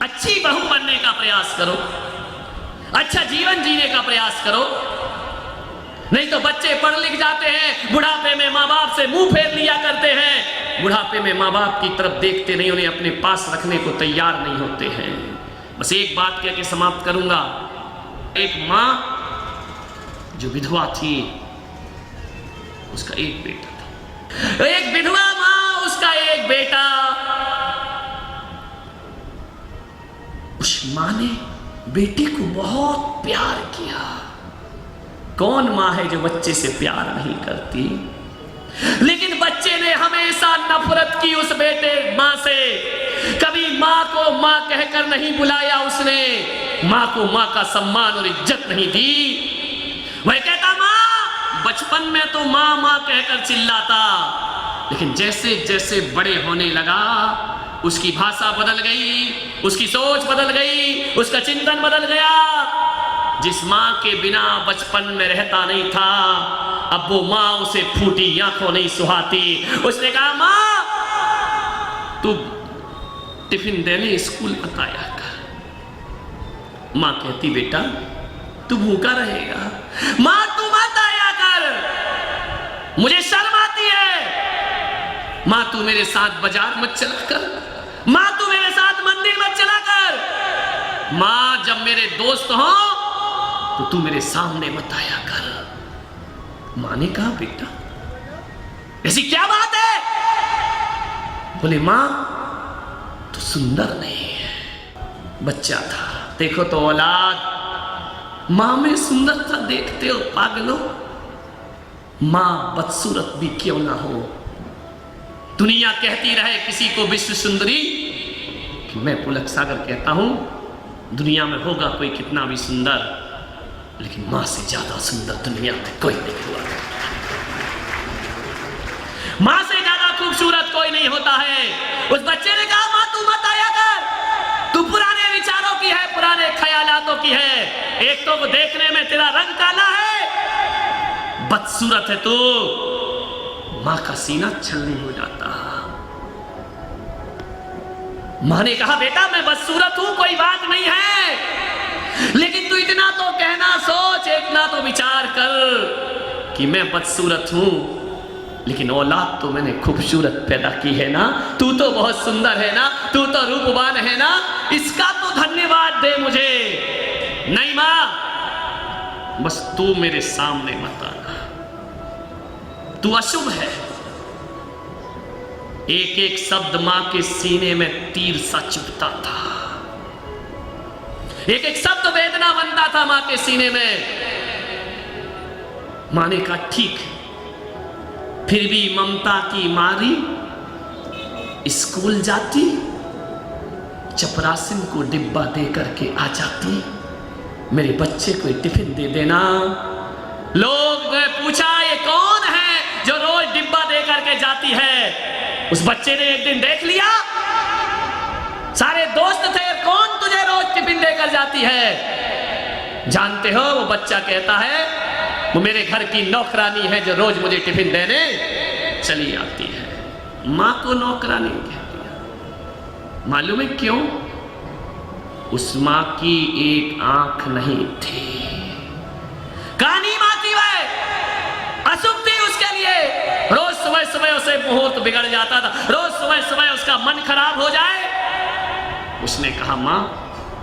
अच्छी बहू बनने का प्रयास करो, अच्छा जीवन जीने का प्रयास करो। नहीं तो बच्चे पढ़ लिख जाते हैं, बुढ़ापे में माँ बाप से मुंह फेर लिया करते हैं, बुढ़ापे में माँ बाप की तरफ देखते नहीं, उन्हें अपने पास रखने को तैयार नहीं होते हैं। बस एक बात कह के समाप्त करूंगा। एक माँ जो विधवा थी, उसका एक बेटा था। एक विधवा माँ, उसका एक बेटा। उस माँ ने बेटे को बहुत प्यार किया। कौन माँ है जो बच्चे से प्यार नहीं करती? लेकिन बच्चे ने हमेशा नफरत की उस बेटे माँ से। कभी माँ को माँ कहकर नहीं बुलाया उसने, माँ को माँ का सम्मान और इज्जत नहीं दी। वह कहता माँ, बचपन में तो माँ माँ कहकर चिल्लाता, लेकिन जैसे जैसे बड़े होने लगा उसकी भाषा बदल गई, उसकी सोच बदल गई, उसका चिंतन बदल गया। जिस माँ के बिना बचपन में रहता नहीं था, अब वो माँ उसे फूटी आंखों नहीं सुहाती। उसने कहा माँ तू टिफिन देने स्कूल मत आया कर। माँ कहती बेटा तू भूखा रहेगा। माँ तू मत आया कर, मुझे शर्म आती है। माँ तू मेरे साथ बाजार मत चला कर। माँ तू मेरे साथ मंदिर मत चला कर। माँ जब मेरे दोस्त हो तो तू मेरे सामने मत आया कर। माँ ने कहा बेटा ऐसी क्या बात है? बोले माँ तू सुंदर नहीं है। बच्चा था, देखो तो औलाद माँ में सुंदरता देखते हो पागलो। माँ बदसूरत भी क्यों ना हो, दुनिया कहती रहे किसी को विश्व सुंदरी, कि मैं पुलक सागर कहता हूं दुनिया में होगा कोई कितना भी सुंदर, लेकिन मां से ज्यादा सुंदर दुनिया में कोई नहीं हुआ। मां से ज्यादा खूबसूरत कोई नहीं होता है। उस बच्चे ने कहा मां तू मत आया कर, तू पुराने विचारों की है, पुराने ख्यालातों की है। एक तो वो देखने में तेरा रंग काला है, बदसूरत है तू। मां का सीना छलनी हो जाता। मां ने कहा बेटा मैं बदसूरत हूं कोई बात नहीं है, लेकिन तू इतना तो कहना सोच, इतना तो विचार कर कि मैं बदसूरत हूं, लेकिन औलाद तो मैंने खूबसूरत पैदा की है ना। तू तो बहुत सुंदर है ना, तू तो रूपवान है ना, इसका तो धन्यवाद दे मुझे। नहीं मां बस तू मेरे सामने मत आना, तू अशुभ है। एक एक शब्द मां के सीने में तीर सा चुभता था, एक एक शब्द वेदना बनता था मां के सीने में। मां ने कहा ठीक, फिर भी ममता की मारी स्कूल जाती, चपरासिन को डिब्बा दे करके आ जाती, मेरे बच्चे को टिफिन दे देना। लोग ने पूछा ये कौन है जो रोज डिब्बा दे करके जाती है? उस बच्चे ने एक दिन देख लिया, सारे दोस्त थे, कौन तुझे रोज टिफिन देकर जाती है? जानते हो वो बच्चा कहता है वो मेरे घर की नौकरानी है जो रोज मुझे टिफिन देने चली आती है। मां को नौकरानी कहती है। मालूम है क्यों? उस मां की एक आंख नहीं थी। कानी मां थी वह, अशुभ थी उसके लिए। रोज सुबह सुबह उसे मुहूर्त बिगड़ जाता था, रोज सुबह सुबह उसका मन खराब हो जाए। उसने कहा मां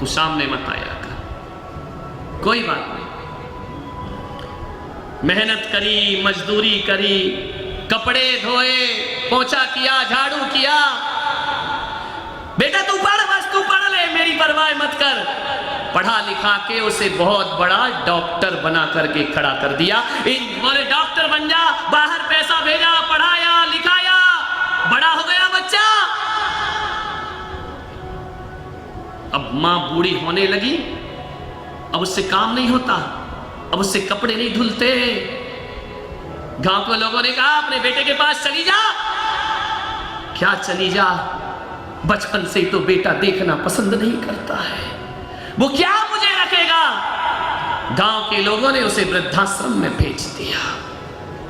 तू सामने मत आया कर, कोई बात नहीं। मेहनत करी, मजदूरी करी, कपड़े धोए, पोछा किया, झाड़ू किया। बेटा तू पढ़, बस तू पढ़ ले, मेरी परवाह मत कर। पढ़ा लिखा के उसे बहुत बड़ा डॉक्टर बना करके खड़ा कर दिया। बोले डॉक्टर बन जा, बाहर पैसा भेजा, पढ़ाया लिखाया, बड़ा हो गया बच्चा। अब मां बूढ़ी होने लगी, अब उससे काम नहीं होता, अब उससे कपड़े नहीं धुलते। गांव के लोगों ने कहा अपने बेटे के पास चली जा। क्या चली जा? बचपन से तो बेटा देखना पसंद नहीं करता है, वो क्या मुझे रखेगा? गांव के लोगों ने उसे वृद्धाश्रम में भेज दिया।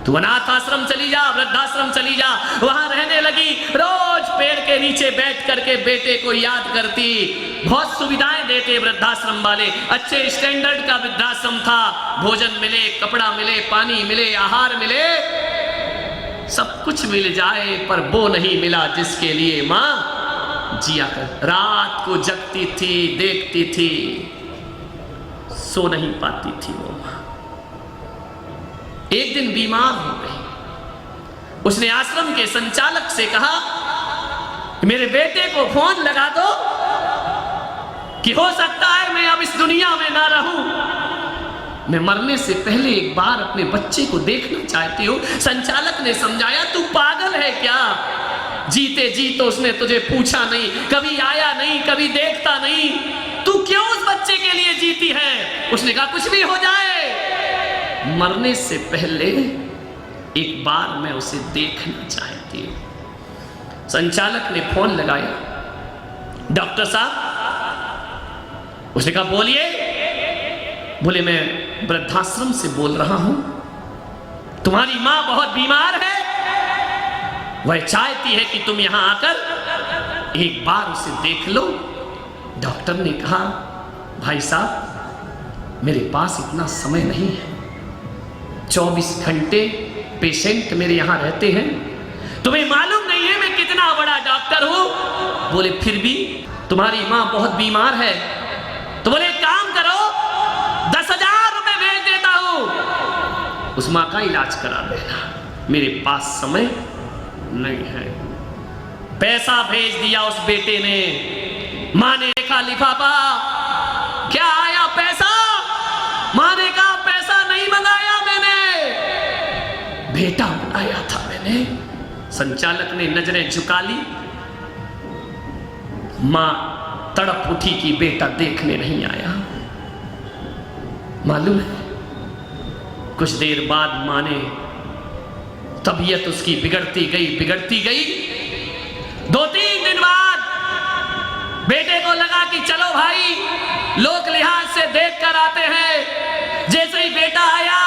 तू अनाथ आश्रम चली जा, वृद्धाश्रम चली जा, वहां रहने लगी। रोज पेड़ के नीचे बैठ करके बेटे को याद करती। बहुत सुविधाएं देते वृद्धाश्रम वाले, अच्छे स्टैंडर्ड का वृद्धाश्रम था। भोजन मिले, कपड़ा मिले, पानी मिले, आहार मिले, सब कुछ मिल जाए, पर वो नहीं मिला जिसके लिए मां जिया कर। रात को जगती थी, देखती थी, सो नहीं पाती थी वो मां। एक दिन बीमार हो गई। उसने आश्रम के संचालक से कहा, मेरे बेटे को फोन लगा दो कि हो सकता है मैं अब इस दुनिया में ना रहूं, मैं मरने से पहले एक बार अपने बच्चे को देखना चाहती हूं। संचालक ने समझाया, तू पागल है क्या? जीते जी तो उसने तुझे पूछा नहीं, कभी आया नहीं, कभी देखता नहीं, तू क्यों उस बच्चे के लिए जीती है? उसने कहा, कुछ भी हो जाए, मरने से पहले एक बार मैं उसे देखना चाहती हूं। संचालक ने फोन लगाया, डॉक्टर साहब। उसने कहा, बोलिए। बोले, मैं वृद्धाश्रम से बोल रहा हूं, तुम्हारी मां बहुत बीमार है, वह चाहती है कि तुम यहां आकर एक बार उसे देख लो। डॉक्टर ने कहा, भाई साहब मेरे पास इतना समय नहीं है, 24 घंटे पेशेंट मेरे यहां रहते हैं, तुम्हें मालूम नहीं है मैं कितना बड़ा डॉक्टर हूं। बोले, फिर भी तुम्हारी मां बहुत बीमार है, तो बोले काम करो, 10,000 रुपए भेज देता हूं, उस मां का इलाज करा देना, मेरे पास समय नहीं है। पैसा भेज दिया उस बेटे ने। मां ने देखा लिफाफा, क्या आया पैसा? मां ने कहा, पैसा नहीं मंगाया मैंने, बेटा मंगाया था मैंने। संचालक ने नजरें झुका ली। मां तड़प उठी कि बेटा देखने नहीं आया। मालूम है, कुछ देर बाद मां ने, तबीयत उसकी बिगड़ती गई। 2-3 दिन बाद बेटे को लगा कि चलो भाई, लोक लिहाज से देख कर आते हैं। जैसे ही बेटा आया,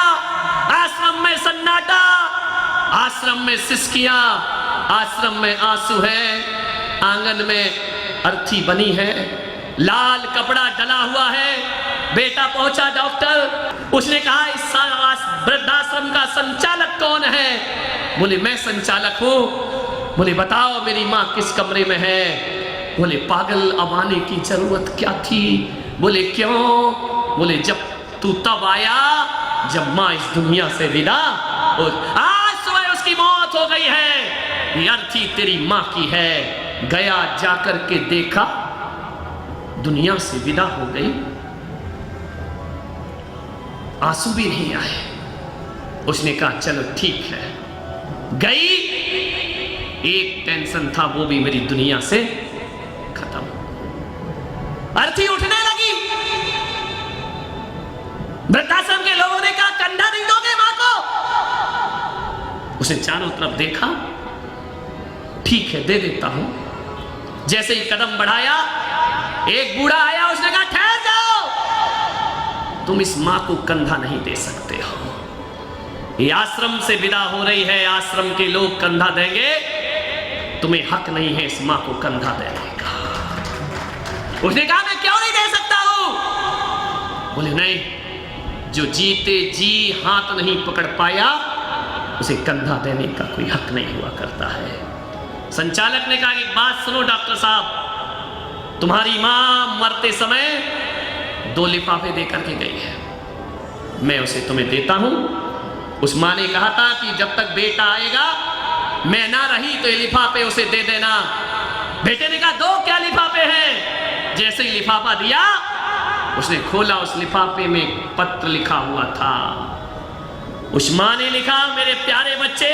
आश्रम में सन्नाटा, आश्रम में सिसकियां, आश्रम में आंसू है, आंगन में अर्थी बनी है, लाल कपड़ा डला हुआ है। बेटा पहुंचा डॉक्टर, उसने कहा, इस वृद्धाश्रम का संचालक कौन है? बोले, मैं संचालक हूं। बोले, बताओ मेरी मां किस कमरे में है? बोले, पागल, अब आने की जरूरत क्या थी? बोले, क्यों? बोले, जब तू तब आया जब मां इस दुनिया से विदा हो, आज सुबह उसकी मौत हो गई है, ये अर्थी तेरी मां की है। गया, जाकर के देखा, दुनिया से विदा हो गई, आंसू भी नहीं आए। उसने कहा, चलो ठीक है, गई, एक टेंशन था वो भी मेरी दुनिया से खत्म। अर्थी उठने लगी। वृद्धाश्रम के लोगों ने कहा, कंधा नहीं दोगे मां को? उसने चारों तरफ देखा, ठीक है दे देता हूं। जैसे ही कदम बढ़ाया, एक बूढ़ा आया, उसने कहा, ठहर जाओ, तुम इस मां को कंधा नहीं दे सकते हो, ये आश्रम से विदा हो रही है, आश्रम के लोग कंधा देंगे, तुम्हें हक नहीं है इस मां को कंधा देने का। उसने कहा, मैं क्यों नहीं दे सकता हूं? बोले, नहीं, जो जीते जी हाथ नहीं पकड़ पाया उसे कंधा देने का कोई हक नहीं हुआ करता है। संचालक ने कहा, एक बात सुनो डॉक्टर साहब, तुम्हारी मां मरते समय 2 लिफाफे देकर के गई है, मैं उसे तुम्हें देता हूं। उस मां ने कहा था कि जब तक बेटा आएगा, मैं ना रही तो ये लिफाफे उसे दे देना। बेटे ने कहा, 2 क्या लिफाफे हैं? जैसे ही लिफाफा दिया, उसने खोला, उस लिफाफे में एक पत्र लिखा हुआ था। उस मां ने लिखा, मेरे प्यारे बच्चे,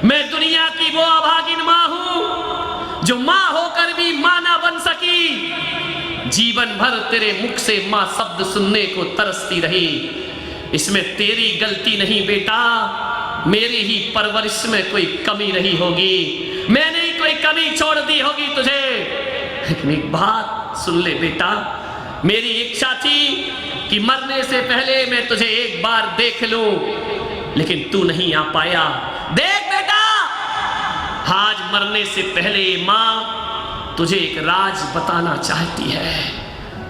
मैं दुनिया की वो अभागिन मां हूं जो मां होकर भी मां ना बन सकी। जीवन भर तेरे मुख से मां शब्द सुनने को तरसती रही। इसमें तेरी गलती नहीं बेटा, मेरी ही परवरिश में कोई कमी रही होगी, मैंने ही कोई कमी छोड़ दी होगी तुझे। लेकिन एक बात सुन ले बेटा, मेरी इच्छा थी कि मरने से पहले मैं तुझे एक बार देख लूं, लेकिन तू नहीं आ पाया। देख बेटा, आज मरने से पहले माँ तुझे एक राज बताना चाहती है।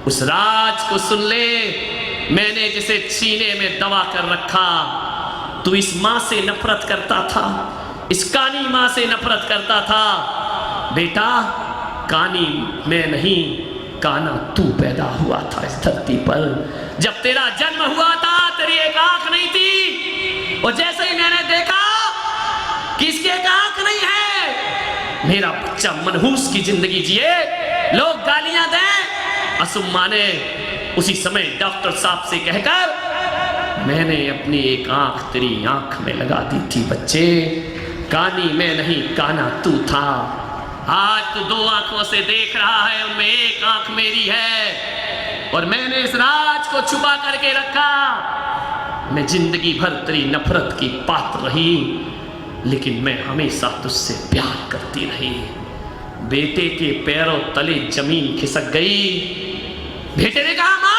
उस राज को सुन ले। मैंने जिसे सीने में दबा कर रखा, तू इस माँ से नफरत करता था, इस कानी माँ से नफरत करता था। बेटा, कानी मैं नहीं, काना तू पैदा हुआ था इस धरती पर। जब तेरा जन्म हुआ था तेरी एक आंख नहीं थी, और जैसे ही मैंने देखा कि इसकी एक आंख नहीं है, मेरा बच्चा मनहूस की जिंदगी जिए, लोग गालियां दें, असुम माने, उसी समय डॉक्टर साहब से कहकर मैंने अपनी एक आंख तेरी आंख में लगा दी थी। बच्चे, कानी मैं नहीं, काना तू था। आज तू दो आंखों से देख रहा है, उनमें एक आंख मेरी है, और मैंने इस राज को छुपा करके रखा। मैं जिंदगी भर तेरी नफरत की पात्र रही, लेकिन मैं हमेशा तुझसे प्यार करती रही। बेटे के पैरों तले जमीन खिसक गई। बेटे ने कहा, मां,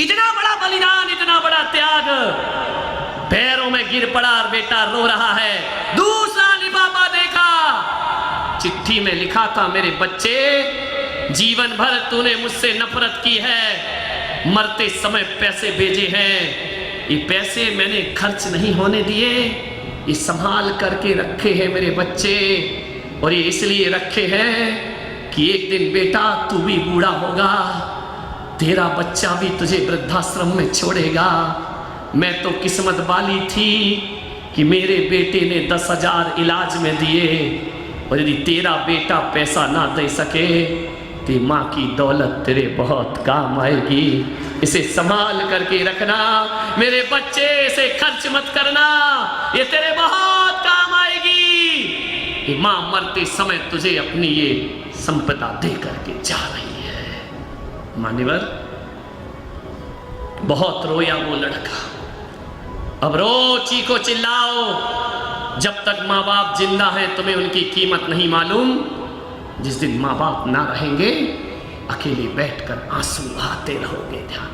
इतना बड़ा बलिदान, इतना बड़ा त्याग पैरों में गिर पड़ा और बेटा रो रहा है। दूसरा लिफाफा देखा, चिट्ठी में लिखा था, मेरे बच्चे, जीवन भर तूने मुझसे नफरत की है, मरते समय पैसे भेजे हैं, ये पैसे मैंने खर्च नहीं होने दिए, ये संभाल करके रखे हैं मेरे बच्चे, और ये इसलिए रखे हैं कि एक दिन बेटा तू भी बूढ़ा होगा, तेरा बच्चा भी तुझे वृद्धाश्रम में छोड़ेगा। मैं तो किस्मत वाली थी कि मेरे बेटे ने 10,000 इलाज में दिए, और यदि तेरा बेटा पैसा ना दे सके तो माँ की दौलत तेरे बहुत काम आएगी। इसे संभाल करके रखना मेरे बच्चे, इसे खर्च मत करना, ये तेरे बहुत काम आएगी। ये माँ मरते समय तुझे अपनी ये संपदा दे करके जा रही है। मान्यवर, बहुत रोया वो लड़का। अब रो, चीखो, चिल्लाओ। जब तक माँ बाप जिंदा हैं तुम्हें उनकी कीमत नहीं मालूम। जिस दिन माँ बाप ना रहेंगे, अकेले बैठकर आंसू बहाते रहोगे। ध्यान